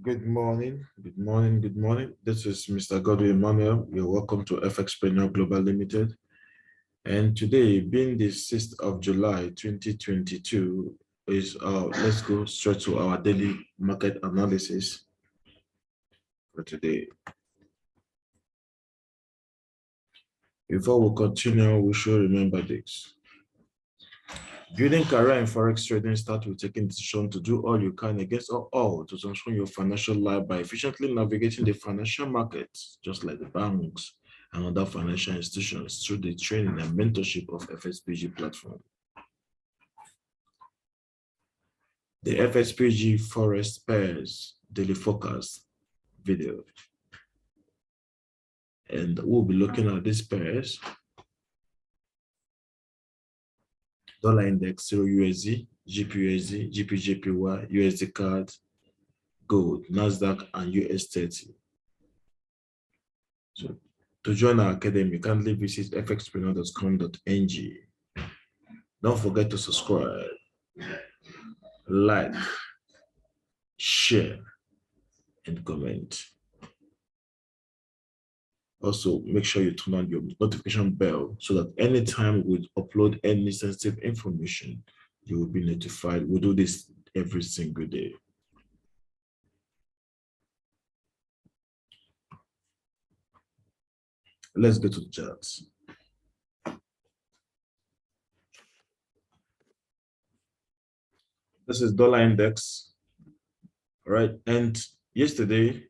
Good morning, good morning, good morning. This is Mr. Godwin Emmanuel. You're welcome to Fxpg Global Limited. And today, being the 6th of July, 2022, is let's go straight to our daily market analysis for today. Before we continue, we should remember this. Building career in Forex trading starts with taking decision to do all you can against all to transform your financial life by efficiently navigating the financial markets, just like the banks and other financial institutions, through the training and mentorship of Fxpg platform. The Fxpg Forex pairs daily forecast video. And we'll be looking at these pairs. Dollar index, EURUSD, GBPUSD, GBPJPY, USDCAD, gold, NASDAQ, and US30. So to join our academy, kindly visit fxpreneur.com.ng. Don't forget to subscribe, like, share, and comment. Also, make sure you turn on your notification bell so that anytime we upload any sensitive information, you will be notified. We do this every single day. Let's go to the charts. This is dollar index, right? And yesterday,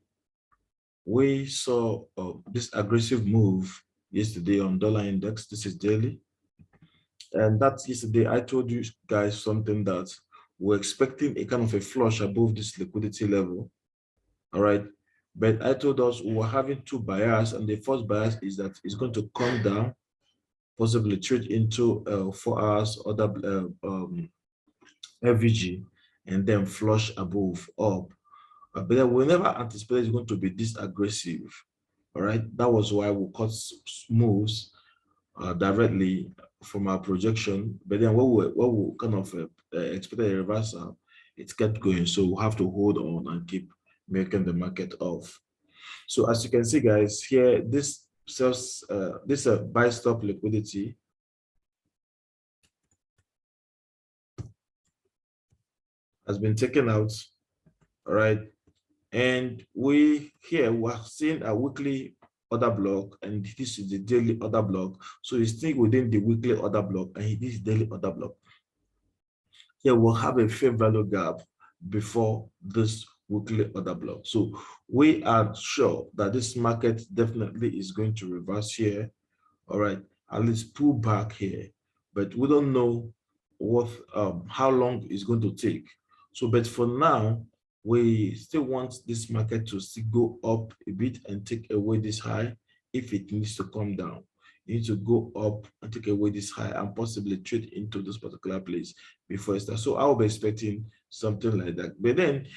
we saw this aggressive move yesterday on dollar index. This is daily. And that's yesterday, I told you guys something that we're expecting a kind of a flush above this liquidity level. All right. But I told us we were having two bias, and the first bias is that it's going to come down, possibly trade into 4 hours other FVG, and then flush above up. But then we never anticipated it's going to be this aggressive. All right, that was why we cut moves directly from our projection. But then what we kind of expected a reversal, it kept going. So we'll have to hold on and keep making the market off. So as you can see, guys, here this sells this buy stop liquidity has been taken out. All right. And we are seeing a weekly order block, and this is the daily order block. So it's still within the weekly order block, and this is daily order block. Here we'll have a fair value gap before this weekly order block. So we are sure that this market definitely is going to reverse here. All right, at least pull back here, but we don't know what how long it's going to take. So, but for now, we still want this market to still go up a bit and take away this high. If it needs to come down, you need to go up and take away this high and possibly trade into this particular place before it starts. So I'll be expecting something like that. But then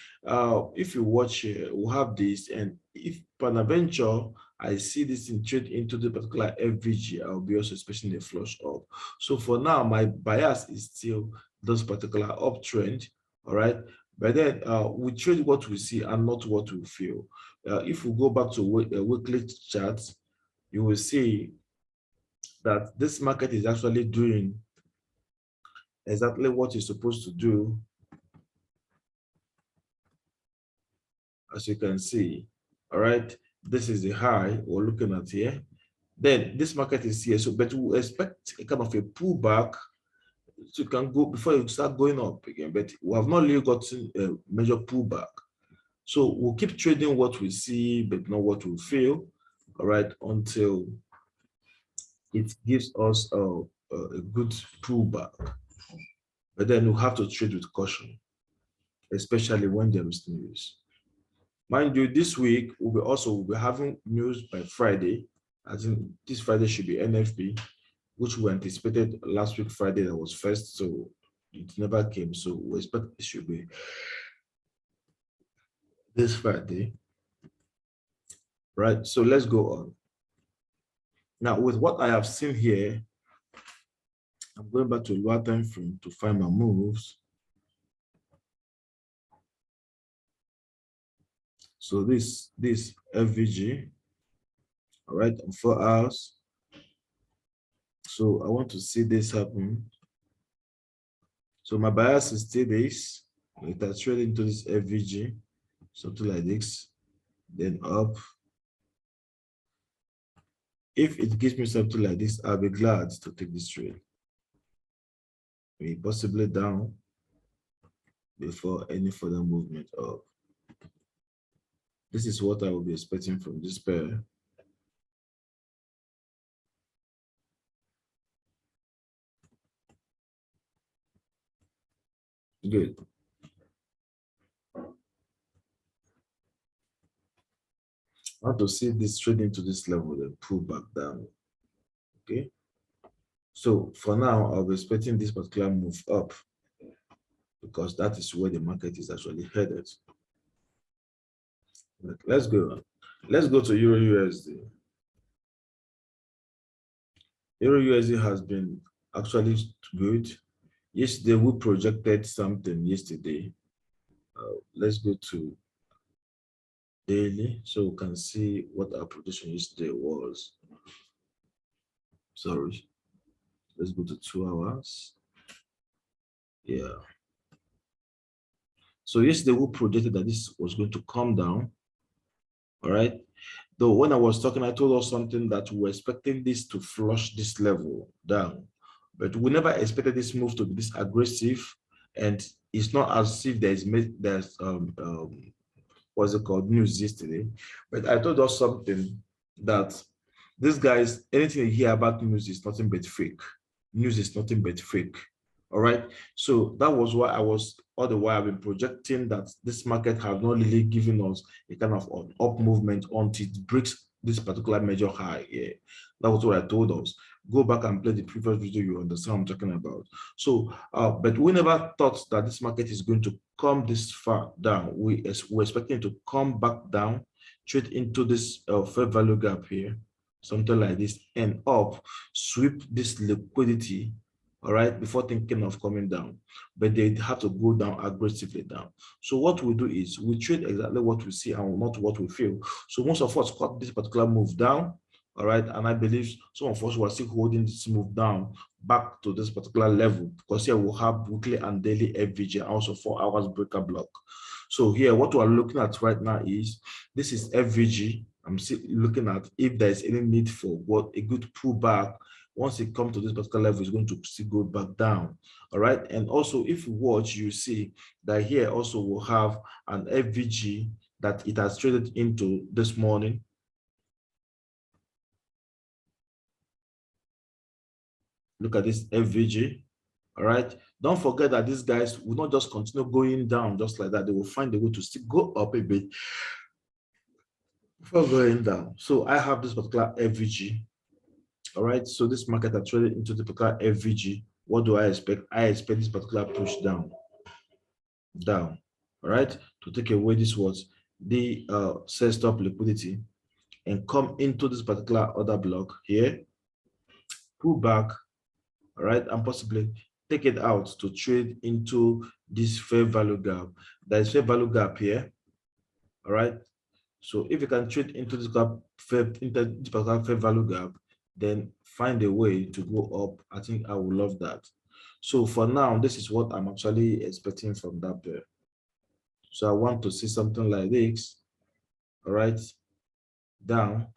if you watch here, we'll have this, and if peradventure I see this in trade into the particular FVG, I'll be also expecting a flush up. So for now, my bias is still this particular uptrend. All right. But then we trade what we see and not what we feel. If we go back to weekly charts, you will see that this market is actually doing exactly what it's supposed to do. As you can see, all right, this is the high we're looking at here. Then this market is here, so but we expect a kind of a pullback. So you can go before you start going up again, but we have not really gotten a major pullback. So we'll keep trading what we see, but not what we feel, all right, until it gives us a good pullback. But then we'll have to trade with caution, especially when there is news. Mind you, this week we'll be having news by Friday. I think this Friday should be NFP, which we anticipated last week Friday that was first, so it never came. So we expect it should be this Friday, right? So let's go on. Now, with what I have seen here, I'm going back to lower time frame to find my moves. So this FVG, all right, on 4 hours. So I want to see this happen. So my bias is still this. It has traded into this FVG, something like this, then up. If it gives me something like this, I'll be glad to take this trade. Maybe possibly down before any further movement up. This is what I will be expecting from this pair. Good. I want to see this trading to this level, then pull back down. Okay. So for now, I'll be expecting this particular move up because that is where the market is actually headed. Let's go. Let's go to Euro USD. Euro USD has been actually good. Yesterday, we projected something yesterday. Let's go to daily so we can see what our prediction yesterday was. Sorry. Let's go to 2 hours. Yeah. So yesterday, we projected that this was going to come down. All right. Though when I was talking, I told us something that we were expecting this to flush this level down. But we never expected this move to be this aggressive. And it's not as if there's what's it called, news yesterday. But I told us something that these guys, anything you hear about news is nothing but fake. News is nothing but fake. All right. So that was why I was all the while I've been projecting that this market has not really given us a kind of an up movement until it breaks this particular major high. Yeah, that was what I told us. Go back and play the previous video, you understand what I'm talking about. So, but we never thought that this market is going to come this far down. We're expecting to come back down, trade into this fair value gap here, something like this, and up, sweep this liquidity, all right, before thinking of coming down. But they have to go down aggressively down. So what we do is we trade exactly what we see and not what we feel. So most of us caught this particular move down, all right, and I believe some of us were still holding this move down back to this particular level because here we'll have weekly and daily FVG and also 4 hours breaker block. So here what we're looking at right now is this is FVG. I'm still looking at if there's any need for what a good pullback. Once it comes to this particular level, it's going to still go back down. All right. And also, if you watch, you see that here also will have an FVG that it has traded into this morning. Look at this FVG. All right. Don't forget that these guys will not just continue going down just like that. They will find a way to still go up a bit before going down. So I have this particular FVG. All right, so this market has traded into the particular FVG. What do I expect? I expect this particular push down. All right, to take away this was the sell stop liquidity and come into this particular order block here, pull back, all right, and possibly take it out to trade into this fair value gap. There is fair value gap here, all right. So if you can trade into this gap, into this particular fair value gap, then find a way to go up. I think I would love that. So for now, this is what I'm actually expecting from that pair. So I want to see something like this, all right, down.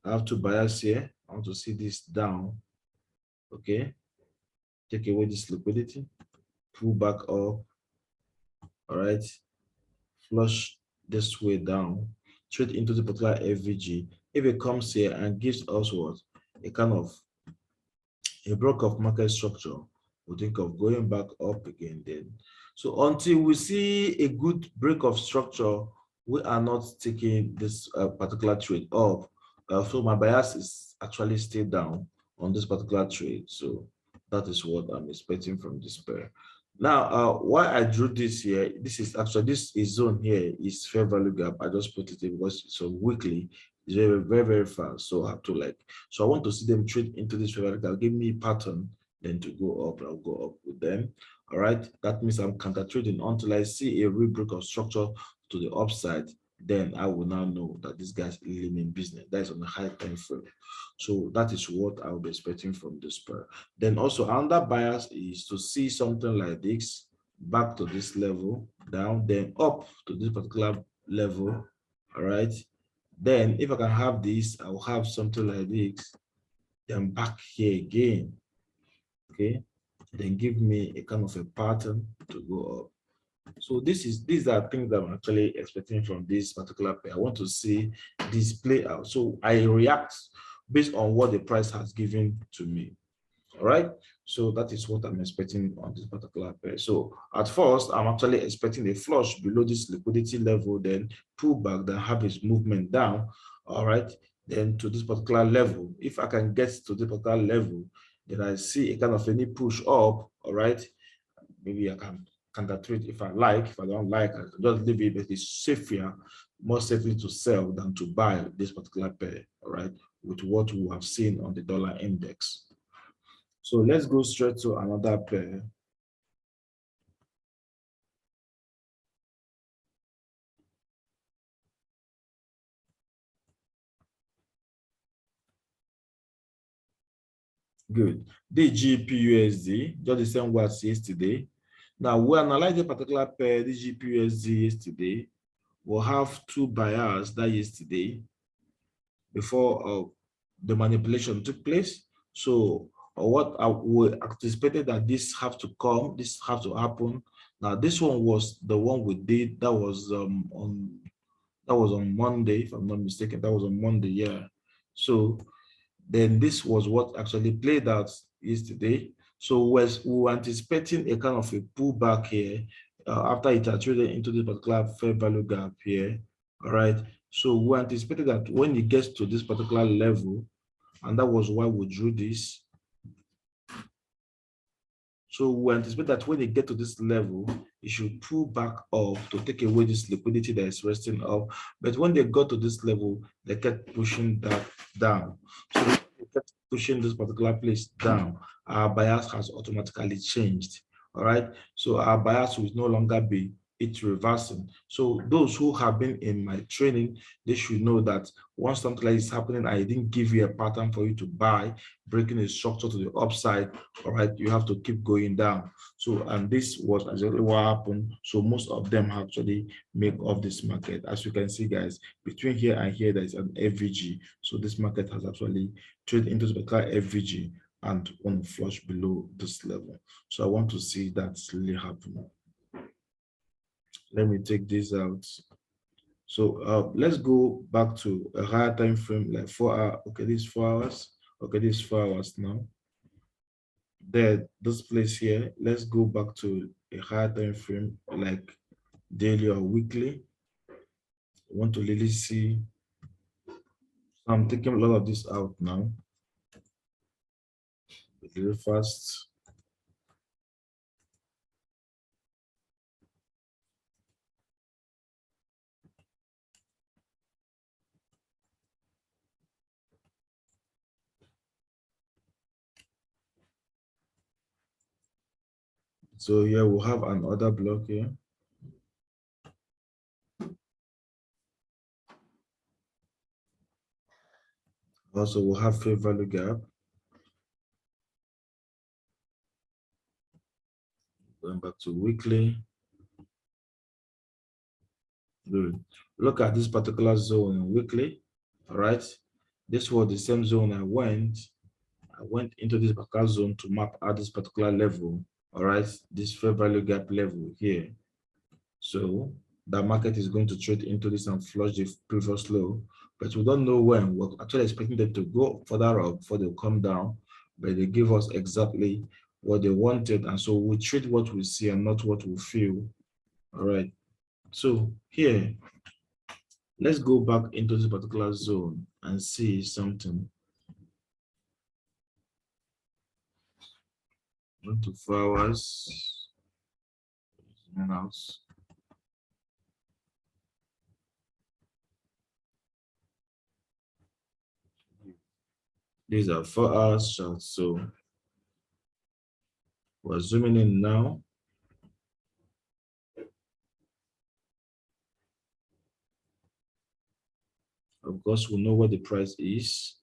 I have two bias here. I want to see this down, okay. Take away this liquidity, pull back up, all right, flush this way down, trade into the particular FVG. If it comes here and gives us what a kind of a block of market structure, we think of going back up again then. So until we see a good break of structure, we are not taking this particular trade up. So my bias is actually stay down on this particular trade. So that is what I'm expecting from this pair. Now, why I drew this here, this is actually, this is zone here is fair value gap. I just put it in because it's weekly. It's very, very, very fast. So I have to like, so I want to see them trade into this fair value gap. Give me a pattern, then to go up, I'll go up with them. All right, that means I'm counter trading until I see a rebreak of structure to the upside. Then I will now know that this guy's really in business. That is on a high time frame. So that is what I will be expecting from this pair. Then also another bias is to see something like this back to this level, down, then up to this particular level. All right. Then if I can have this, I will have something like this, then back here again. Okay. Then give me a kind of a pattern to go up. So these are things that I'm actually expecting from this particular pair. I want to see this play out. So I react based on what the price has given to me. All right. So that is what I'm expecting on this particular pair. So at first, I'm actually expecting a flush below this liquidity level, then pull back, then have its movement down. All right. Then to this particular level. If I can get to this particular level, then I see a kind of any push up. All right. Maybe I can counter trade if I like. If I don't like, I can just leave it, but it's safer, more safely to sell than to buy this particular pair. All right. With what we have seen on the dollar index. So let's go straight to another pair. Good. The GBPUSD, just the same way as yesterday. Now we analyze the particular pair, the GBPUSD yesterday. We'll have two buyers that yesterday before the manipulation took place. So what we anticipated that this have to come, this have to happen. Now this one was the one we did that was on Monday, if I'm not mistaken. That was on Monday, yeah. So then this was what actually played out yesterday. So we were anticipating a kind of a pullback here after it had traded into this particular fair value gap here. All right. So we anticipated that when it gets to this particular level, and that was why we drew this. So we anticipate that when they get to this level, it should pull back up to take away this liquidity that is resting up. But when they got to this level, they kept pushing that down. So when they kept pushing this particular place down, our bias has automatically changed. All right. So our bias will no longer be it's reversing. So those who have been in my training, they should know that once something like this is happening, I didn't give you a pattern for you to buy, breaking the structure to the upside. All right, you have to keep going down. So, and this was exactly what happened. So most of them actually make off this market. As you can see, guys, between here and here, there is an FVG. So this market has actually traded into the FVG and want to flush below this level. So I want to see that's really happening. Let me take this out. So let's go back to a higher time frame, like 4 hours. Okay, this is 4 hours. Okay, this is 4 hours now. There, this place here, let's go back to a higher time frame, like daily or weekly. I want to really see. So I'm taking a lot of this out now. Very fast. So yeah, we'll have another block here. Also, we'll have fair value gap. Going back to weekly. Good. Look at this particular zone weekly. All right. This was the same zone I went into this particular zone to map at this particular level. All right. This fair value gap level here. So the market is going to trade into this and flush the previous low, but we don't know when. We're actually expecting them to go further up before they come down, but they give us exactly what they wanted. And so we trade what we see and not what we feel. All right. So here, let's go back into this particular zone and see something. 1 to 4 hours. Out. These are 4 hours charts. So we're zooming in now. Of course, we know what the price is.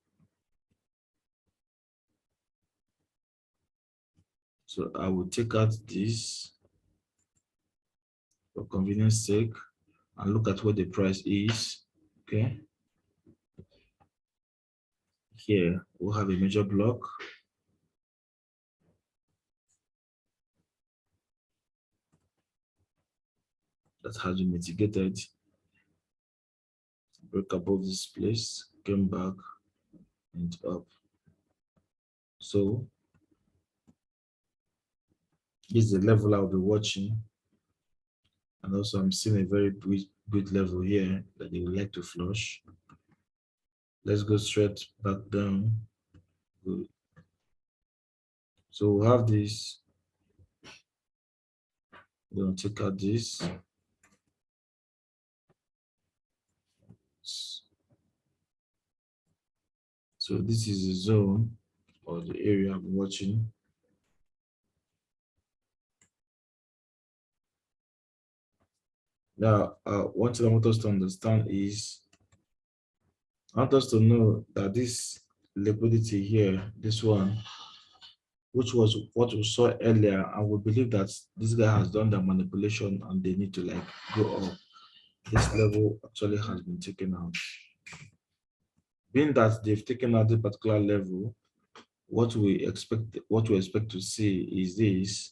So I will take out this for convenience sake and look at what the price is. Okay. Here we'll have a major block. That has been mitigated. Break above this place, came back and up. So this is the level I'll be watching. And also I'm seeing a very good level here that they would like to flush. Let's go straight back down. Good. So we'll have this. We're going to take out this. So this is the zone or the area I'm watching. Now, one thing I want us to understand is, I want us to know that this liquidity here, this one, which was what we saw earlier, and we believe that this guy has done the manipulation and they need to like go up. This level actually has been taken out. Being that they've taken out this particular level, what we expect to see is this.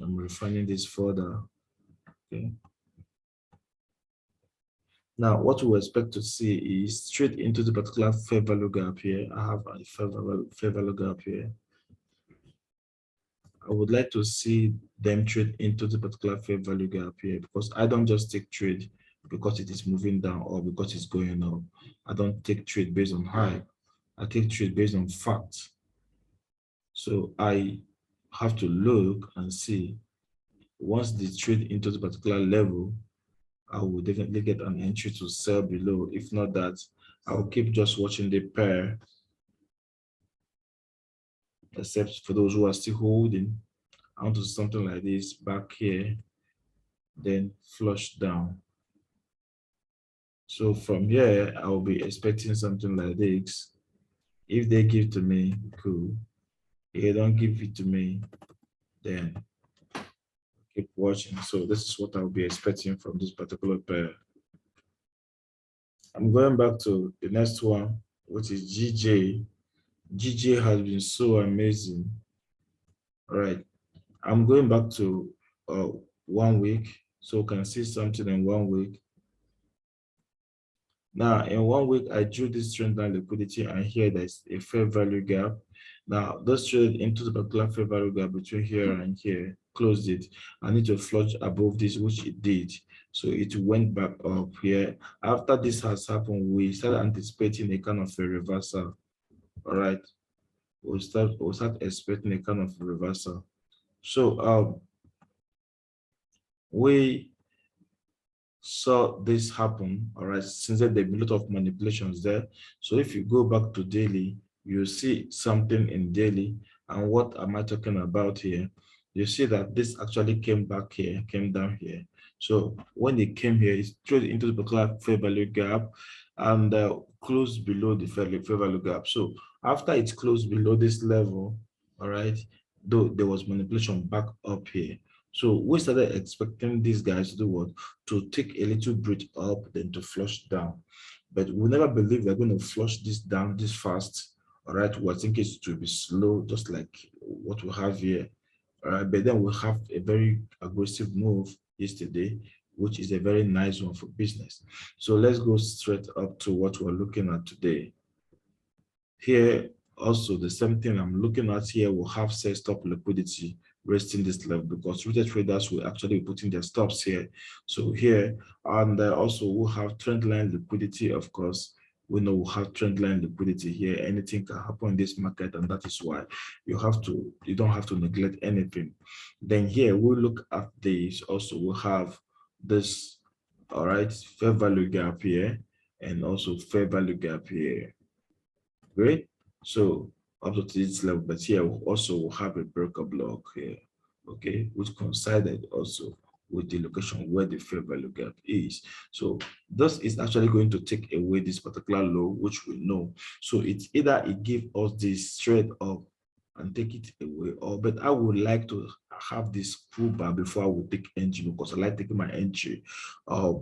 I'm refining this further. Okay. Now, what we expect to see is straight into the particular fair value gap here. I have a fair value gap here. I would like to see them trade into the particular fair value gap here, because I don't just take trade because it is moving down or because it's going up. I don't take trade based on hype. I take trade based on facts. So I have to look and see, once they trade into the particular level, I will definitely get an entry to sell below. If not that, I will keep just watching the pair, except for those who are still holding. I want to do something like this back here, then flush down. So from here, I will be expecting something like this. If they give to me, cool. If they don't give it to me, then keep watching. So this is what I'll be expecting from this particular pair. I'm going back to the next one, which is GJ. GJ has been so amazing. All right. I'm going back to 1 week, so we can see something in 1 week. Now, in 1 week, I drew this trend line liquidity, and here there's a fair value gap. Now, this trade into the particular fair value gap between here and here, closed it. I need to flush above this, which it did. So it went back up here. After this has happened, we start anticipating a kind of a reversal. All right. We'll start expecting a kind of reversal. So we saw this happen, all right, since then there've been a lot of manipulations there. So if you go back to daily, you see something in daily. And what am I talking about here? You see that this actually came back here, came down here. So when it came here, it's traded into the particular fair value gap and closed below the fair value gap. So after it's closed below this level, all right, though there was manipulation back up here. So we started expecting these guys to do what? To take a little breath up, then to flush down. But we never believe they're going to flush this down this fast. All right, we think it to be slow, just like what we have here. All right, but then we have a very aggressive move yesterday, which is a very nice one for business. So let's go straight up to what we're looking at today. Here, also the same thing I'm looking at here will have say stop liquidity resting this level, because retail traders will actually be putting their stops here. So here, and also we'll have trend line liquidity. Of course, we know we'll have trend line liquidity here. Anything can happen in this market, and that is why you don't have to neglect anything. Then here we'll look at this. Also, we'll have this, all right, fair value gap here, and also fair value gap here. Great. So up to this level, but here we also will have a broker block here, okay, which coincided also with the location where the fair value gap is. So this is actually going to take away this particular low, which we know. So it's either it gives us this straight up and take it away, or but I would like to have this pullback before I would take entry, because I like taking my entry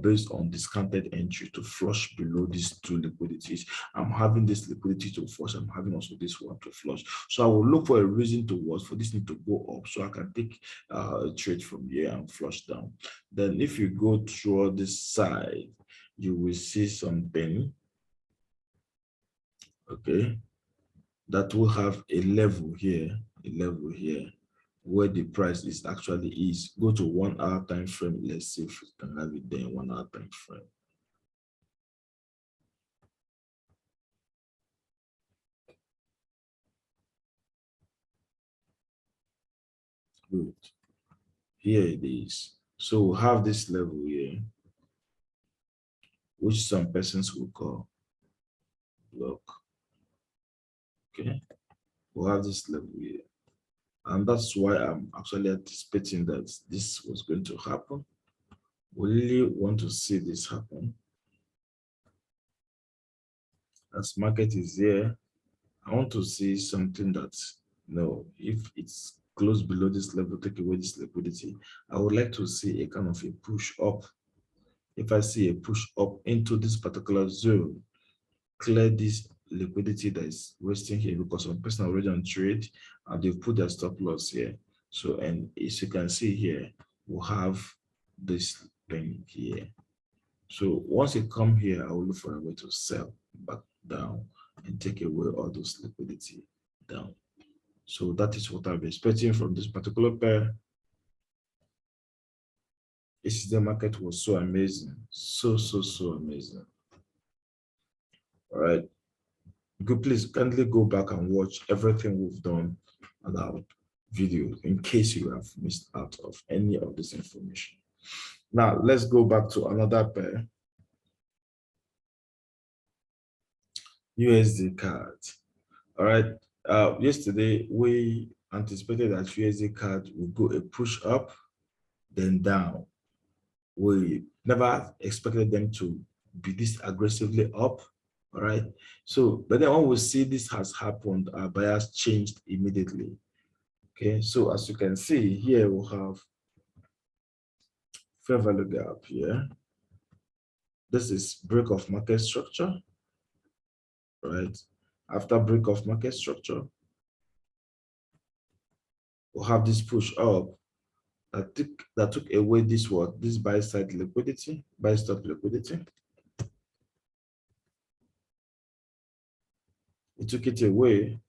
based on discounted entry to flush below these two liquidities. I'm having this liquidity to flush, I'm having also this one to flush. So I will look for a reason to watch for this need to go up so I can take a trade from here and flush down. Then if you go through this side, you will see something, okay, that will have a level here, where the price is actually is. Go to 1 hour time frame. Let's see if we can have it there in 1 hour time frame. Good. Here it is. So we'll have this level here, which some persons will call block. Okay. We'll have this level here. And that's why I'm actually anticipating that this was going to happen. We really want to see this happen. As market is here, I want to see something that, no, if it's close below this level, take away this liquidity, I would like to see a kind of a push up. If I see a push up into this particular zone, clear this liquidity that is wasting here, because some person already on trade and they've put their stop loss here. So, and as you can see here, we'll have this thing here. So once it come here, I will look for a way to sell back down and take away all those liquidity down. So that is what I'm expecting from this particular pair. The market was so amazing, so amazing. All right, good. Please kindly go back and watch everything we've done on our video in case you have missed out of any of this information. Now let's go back to another pair, USDCAD. All right. Yesterday we anticipated that USDCAD would go a push up, then down. We never expected them to be this aggressively up. All right. So, but then when we see this has happened, our buyers changed immediately. Okay. So as you can see here, we'll have fair value gap here. This is break of market structure. Right. After break of market structure, we'll have this push up that took away this buy side liquidity, buy stop liquidity. It took it away.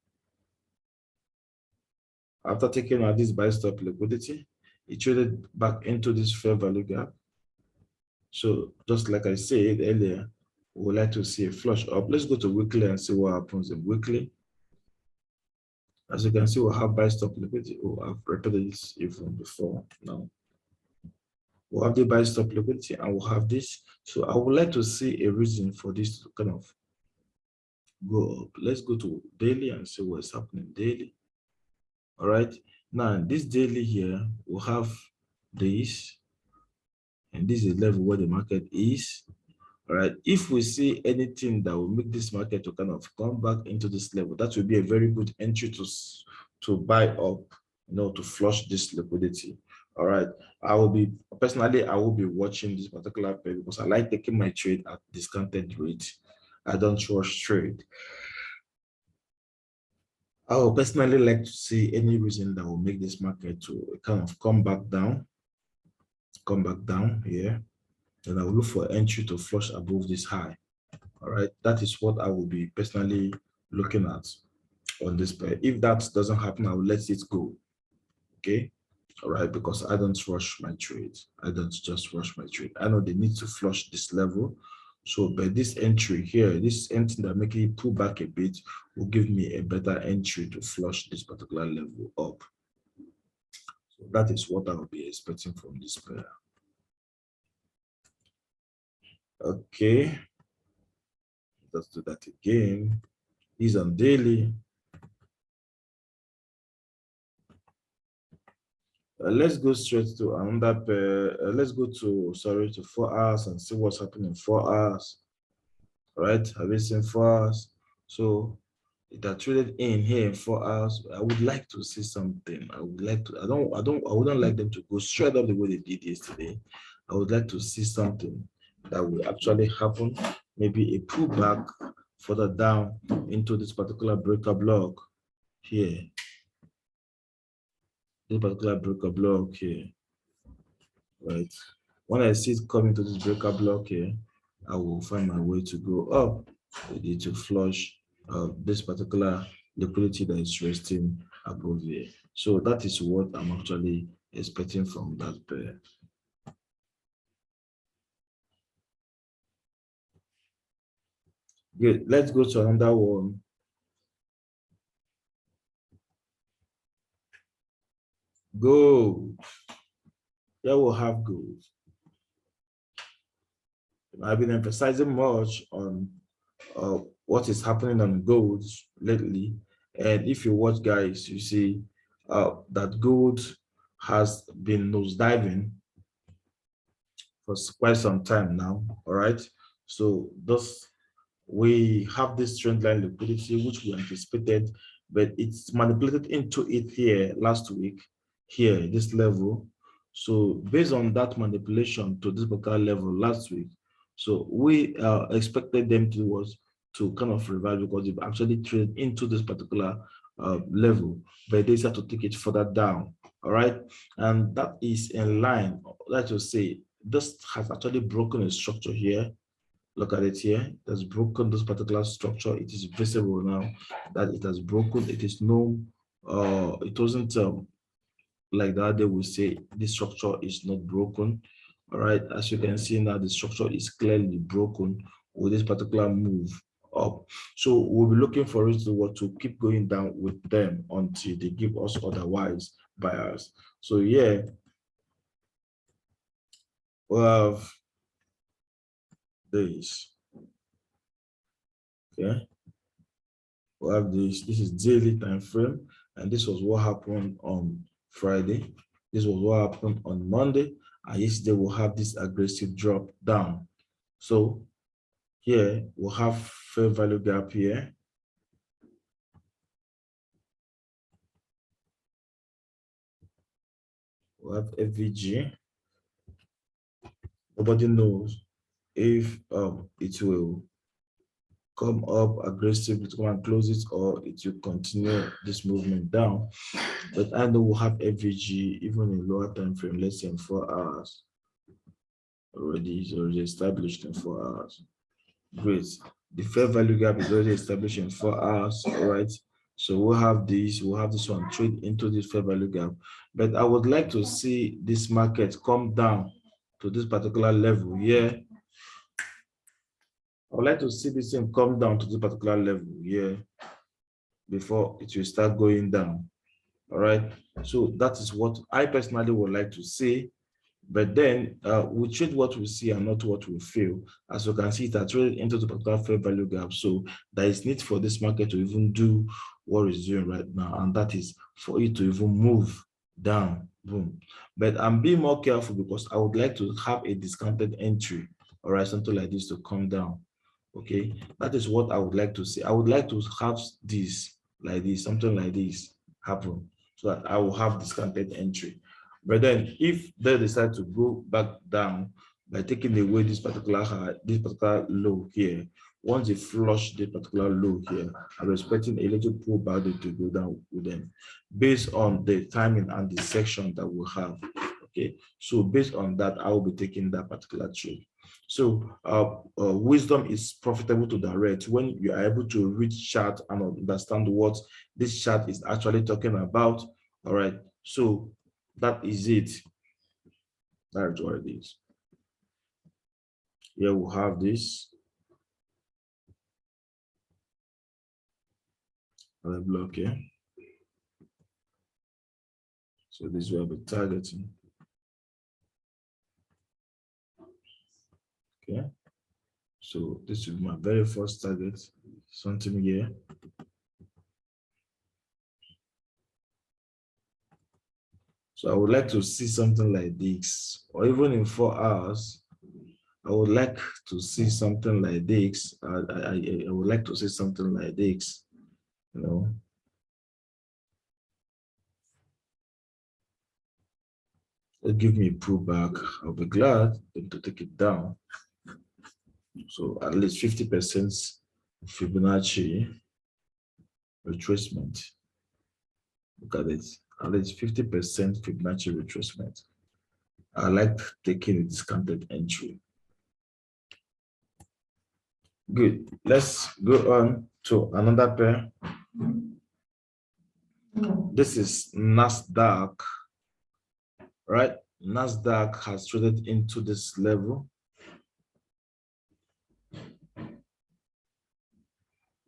After taking out this buy stop liquidity, it traded back into this fair value gap. So just like I said earlier, we would like to see a flush up. Let's go to weekly and see what happens in weekly. As you can see, we'll have buy stop liquidity. Oh, I've repeated this even before now. We'll have the buy stop liquidity and we'll have this. So I would like to see a reason for this to kind of go up. Let's go to daily and see what's happening daily. All right. Now, this daily here, we'll have this, and this is the level where the market is. All right. If we see anything that will make this market to kind of come back into this level, that will be a very good entry to buy up, to flush this liquidity. All right. I will be watching this particular pair because I like taking my trade at discounted rate. I don't rush trade. I would personally like to see any reason that will make this market to kind of come back down here. And I will look for entry to flush above this high. All right, that is what I will be personally looking at on this pair. If that doesn't happen, I will let it go. Okay. All right, because I don't rush my trade. I don't just rush my trade. I know they need to flush this level. So by this entry here, this entry that making it pull back a bit will give me a better entry to flush this particular level up. So that is what I will be expecting from this pair. Okay, let's do that again. These on daily. Let's go straight to another pair. Let's go to, sorry, to 4 hours and see what's happening in 4 hours. Right? Have you seen 4 hours? So it are traded in here in 4 hours. I would like to see something. I would like to, I wouldn't like them to go straight up the way they did yesterday. I would like to see something that will actually happen. Maybe a pullback further down into this particular breaker block here. This particular breaker block here. Right. When I see it coming to this breaker block here, I will find my way to go up. We need to flush this particular liquidity that is resting above here. So that is what I'm actually expecting from that pair. Good. Let's go to another one. Gold. Here we'll have gold. I've been emphasizing much on what is happening on gold lately. And if you watch, guys, you see that gold has been nosediving for quite some time now. All right. So thus we have this trend line liquidity, which we anticipated, but it's manipulated into it here last week, here, this level. So based on that manipulation to this particular level last week, so we expected them to kind of revive because they've actually traded into this particular level, but they decided to take it further down. All right. And that is in line, let's just say, this has actually broken a structure here. Look at it here. It has broken this particular structure. It is visible now that it has broken. It is no, it wasn't like that. They will say this structure is not broken. All right. As you can see now, the structure is clearly broken with this particular move up. So we'll be looking for it to keep going down with them until they give us otherwise buyers. So yeah, we have this. Okay. We have this is daily time frame, and this was what happened on Friday. This was what happened on Monday, and yesterday we'll have this aggressive drop down. So here we'll have fair value gap here. We'll have FVG. Nobody knows if it will come up aggressively to come and close it, or it will continue this movement down. But I know we'll have FVG even in lower time frame, let's say in 4 hours. Is already established in 4 hours. Great. The fair value gap is already established in 4 hours. All right. So we'll have this one trade into this fair value gap. But I would like to see this market come down to this particular level here. I would like to see this thing come down to this particular level here before it will start going down. All right. So that is what I personally would like to see. But then we trade what we see and not what we feel. As you can see, it has traded into the particular fair value gap. So there is need for this market to even do what it's doing right now, and that is for it to even move down. Boom. But I'm being more careful because I would like to have a discounted entry, all right, something like this to come down. Okay, that is what I would like to see. I would like to have this like this, something like this happen, so that I will have discounted entry. But then if they decide to go back down by taking away this particular high, this particular low here, once they flush this particular low here, I'm expecting a little pullback to go down with them based on the timing and the section that we have. Okay, so based on that, I will be taking that particular trade. So wisdom is profitable to direct when you are able to read chart and understand what this chart is actually talking about. All right, so that is it. That's what it is. Here we'll have this. Block here. So this will be targeting. Okay. So this will be my very first target. Something here. So I would like to see something like this, or even in 4 hours, I would like to see something like this. I would like to see something like this, you know. It'll give me a pullback. I'll be glad to take it down. So at least 50% Fibonacci retracement. Look at it. At least 50% Fibonacci retracement. I like taking a discounted entry. Good. Let's go on to another pair. This is NASDAQ, right? NASDAQ has traded into this level.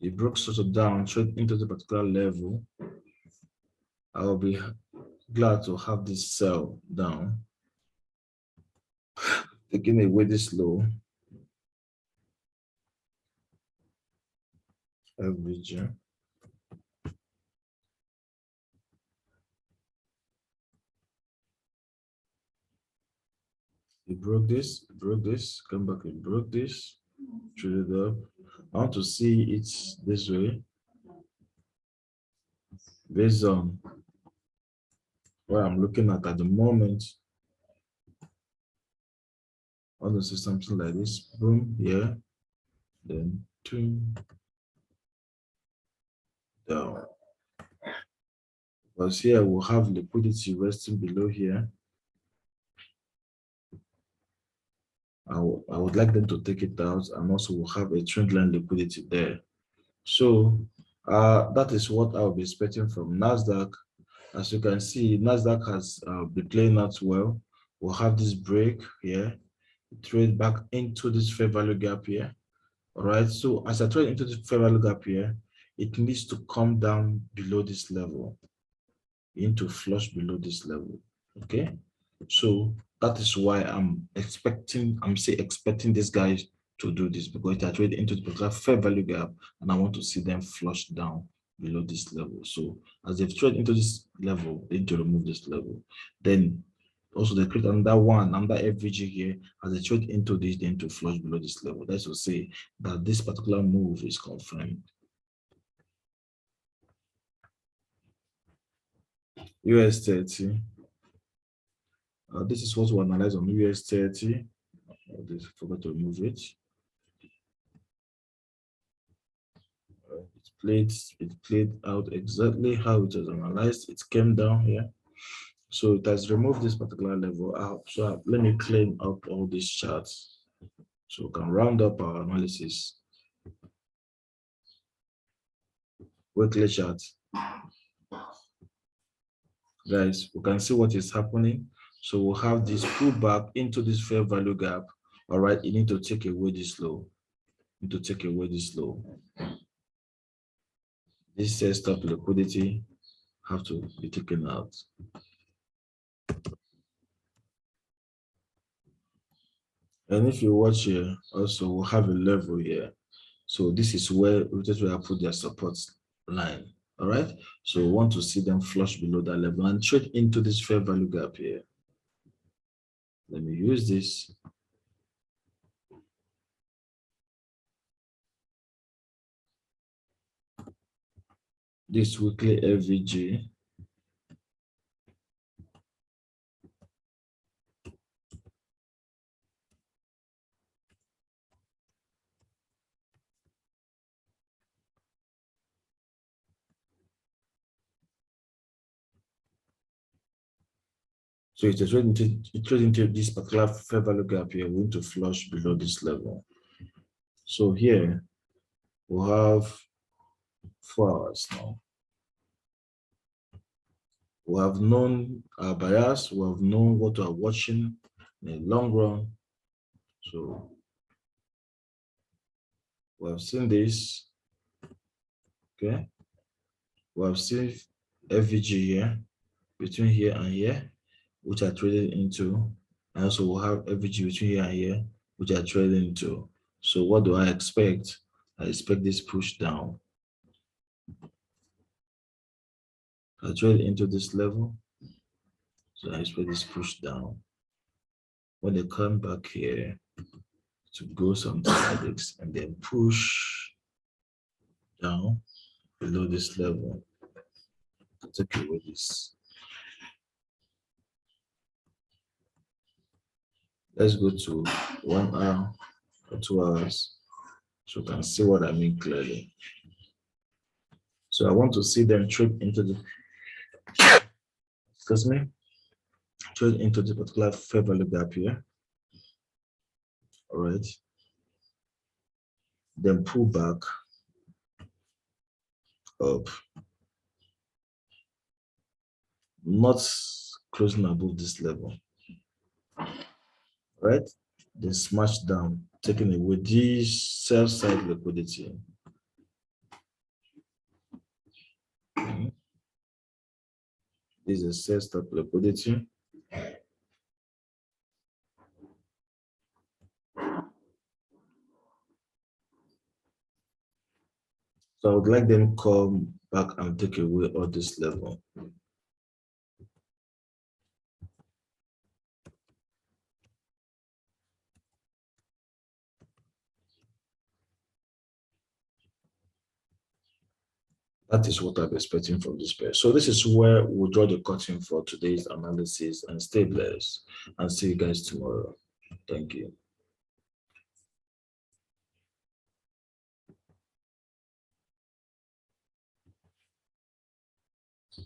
It broke sort of down, trade into the particular level. I will be glad to have this sell down, taking away this low. Average. It broke this, come back, it broke this, traded up. I want to see it this way based on what I'm looking at the moment. I want to see something like this, boom, here, then two down. Because here we'll have liquidity resting below here. I would like them to take it out, and also we'll have a trend line liquidity there. So that is what I'll be expecting from NASDAQ. As you can see, NASDAQ has been playing out well. We'll have this break here, trade back into this fair value gap here. All right, so as I trade into this fair value gap here, it needs to come down below this level, into flush below this level. Okay, so that is why I'm expecting these guys to do this, because they are trading into the particular fair value gap, and I want to see them flush down below this level. So as they've traded into this level, they need to remove this level. Then also they create another FVG here. As they trade into this, then to flush below this level. That's to say that this particular move is confirmed. US30. This is what we analyze on US30. I forgot to remove it. It played out exactly how it was analyzed. It came down here. So it has removed this particular level out. So let me clean up all these charts so we can round up our analysis. Weekly chart. Guys, we can see what is happening. So we'll have this pullback into this fair value gap. All right, you need to take away this low. You need to take away this low. This says stop liquidity have to be taken out. And if you watch here, also we'll have a level here. So this is where I put their support line. All right. So we want to see them flush below that level and trade into this fair value gap here. Let me use this. This weekly FVG. So it's trading into this particular fair value gap here. We need to flush below this level. So here we'll have 4 hours now. We have known our bias. We have known what we are watching in the long run. So we have seen this. Okay. We have seen FVG here, between here and here, which are traded into. And also we'll have FVG between here and here, which are traded into. So what do I expect? I expect this push down. I trade into this level. So I expect this push down. When they come back here to go something like this and then push down below this level to take away this. Let's go to 1 hour or 2 hours so you can see what I mean clearly. So I want to see them trade into the, excuse me, trade into the particular fair value gap here. All right. Then pull back up, not closing above this level. Right? Then smash down, taking away this sell side liquidity. Okay. This is a sell stop liquidity. So I would like them come back and take away all this level. That is what I'm expecting from this pair. So this is where we'll draw the curtain for today's analysis, and stay blessed and see you guys tomorrow. Thank you.